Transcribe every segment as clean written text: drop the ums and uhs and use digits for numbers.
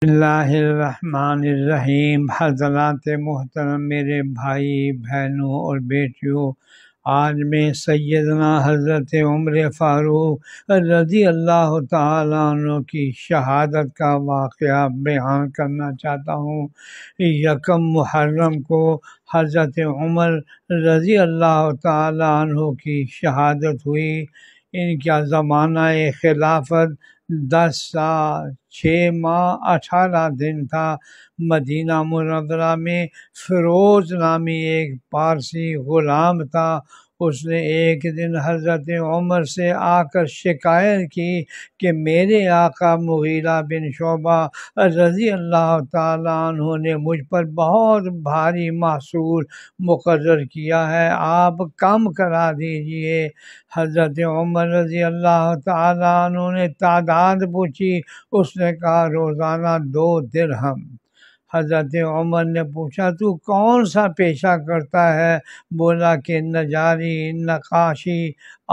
بسم اللہ الرحمن الرحیم۔ حضرات محترم، میرے بھائی بہنوں اور بیٹیوں، آج میں سیدنا حضرت عمر فاروق رضی اللہ تعالیٰ عنہ کی شہادت کا واقعہ بیان کرنا چاہتا ہوں۔ یکم محرم کو حضرت عمر رضی اللہ تعالیٰ عنہ کی شہادت ہوئی۔ ان کا زمانہ خلافت 10 سال 6 ماہ 18 دن تھا۔ مدینہ منورہ میں فیروز نامی ایک پارسی غلام تھا۔ اس نے ایک دن حضرت عمر سے آ کر شکایت کی کہ میرے آقا مغیرہ بن شعبہ رضی اللہ تعالیٰ عنہ نے مجھ پر بہت بھاری محصول مقرر کیا ہے، آپ کم کرا دیجئے۔ حضرت عمر رضی اللہ تعالیٰ عنہ نے تعداد پوچھی، اس نے کہا روزانہ 2 درہم۔ حضرت عمر نے پوچھا تو کون سا پیشہ کرتا ہے؟ بولا کہ نجاری، نقاشی،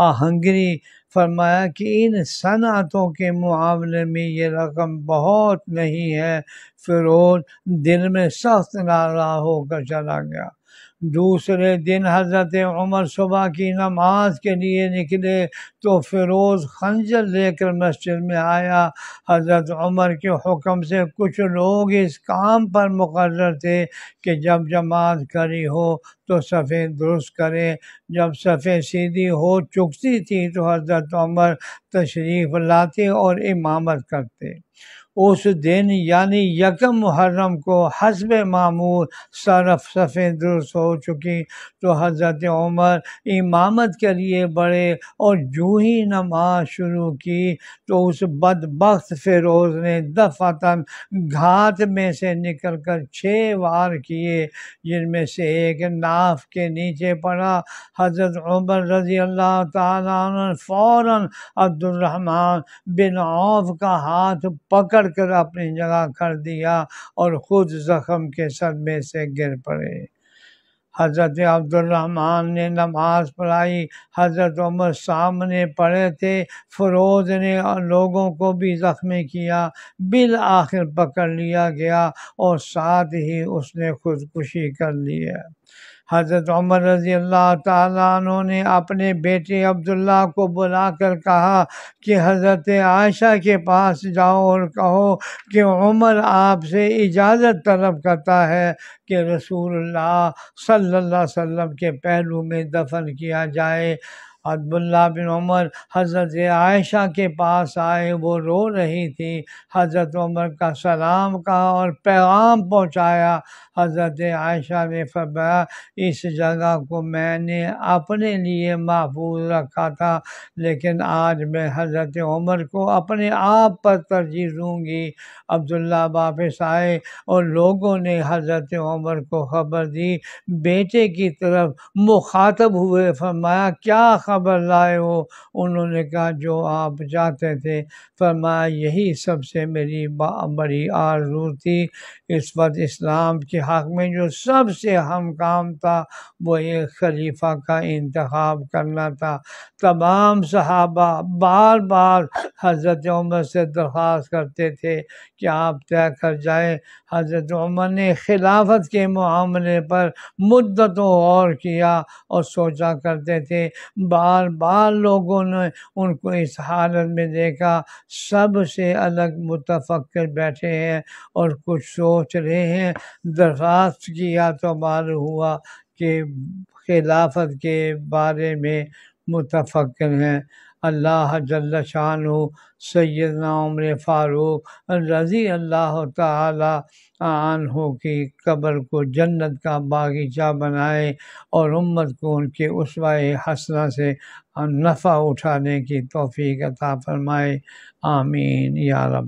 آہنگری۔ فرمایا کہ ان صنعتوں کے معاملے میں یہ رقم بہت نہیں ہے۔ فیروز دل میں سخت ناراض ہو کر چلا گیا۔ دوسرے دن حضرت عمر صبح کی نماز کے لیے نکلے تو فیروز خنجر لے کر مسجد میں آیا۔ حضرت عمر کے حکم سے کچھ لوگ اس کام پر مقرر تھے کہ جب جماعت کھڑی ہو تو صفیں درست کریں۔ جب صفیں سیدھی ہو چکتی تھی تو حضرت عمر تشریف لاتے اور امامت کرتے۔ اس دن یعنی یکم محرم کو حسب معمول صفیں درست ہو چکی تو حضرت عمر امامت کے لیے بڑھے اور جو ہی نماز شروع کی تو اس بدبخت فیروز نے دفعتاً گھات میں سے نکل کر 6 وار کیے، جن میں سے ایک ناف کے نیچے پڑا۔ حضرت عمر رضی اللہ تعالیٰ عنہ فوراً عبد الرحمن بن عوف کا ہاتھ پکڑ کر اپنی جگہ کر دیا اور خود زخم کے صدمے سے گر پڑے۔ حضرت عبد الرحمن نے نماز پڑھائی، حضرت عمر سامنے پڑے تھے۔ فیروز نے لوگوں کو بھی زخمی کیا، بالآخر پکڑ لیا گیا اور ساتھ ہی اس نے خودکشی کر لی ہے۔ حضرت عمر رضی اللہ تعالیٰ عنہ نے اپنے بیٹے عبداللہ کو بلا کر کہا کہ حضرت عائشہ کے پاس جاؤ اور کہو کہ عمر آپ سے اجازت طلب کرتا ہے کہ رسول اللہ صلی اللہ علیہ وسلم کے پہلو میں دفن کیا جائے۔ عبداللہ بن عمر حضرت عائشہ کے پاس آئے، وہ رو رہی تھی۔ حضرت عمر کا سلام کہا اور پیغام پہنچایا۔ حضرت عائشہ نے فرمایا اس جگہ کو میں نے اپنے لیے محفوظ رکھا تھا، لیکن آج میں حضرت عمر کو اپنے آپ پر ترجیح دوں گی۔ عبداللہ واپس آئے اور لوگوں نے حضرت عمر کو خبر دی۔ بیٹے کی طرف مخاطب ہوئے، فرمایا کیا خبر لائے ہو؟ انہوں نے کہا جو آپ چاہتے تھے۔ فرمایا یہی سب سے میری بڑی آرزو تھی۔ اس وقت اسلام کے حق میں جو سب سے اہم کام تھا وہ ایک خلیفہ کا انتخاب کرنا تھا۔ تمام صحابہ بار بار حضرت عمر سے درخواست کرتے تھے کہ آپ طے کر جائیں۔ حضرت عمر نے خلافت کے معاملے پر مدتوں غور کیا اور سوچا کرتے تھے۔ بار بار لوگوں نے ان کو اس حالت میں دیکھا، سب سے الگ متفکر بیٹھے ہیں اور کچھ سوچ رہے ہیں۔ درخواست کیا تو معلوم ہوا کہ خلافت کے بارے میں متفکر ہیں۔ اللہ جل شانہ سیدنا عمر فاروق رضی اللہ تعالی عنہ کی قبر کو جنت کا باغیچہ بنائے اور امت کو ان کے اسوہ حسنہ سے نفع اٹھانے کی توفیق عطا فرمائے، آمین یا رب۔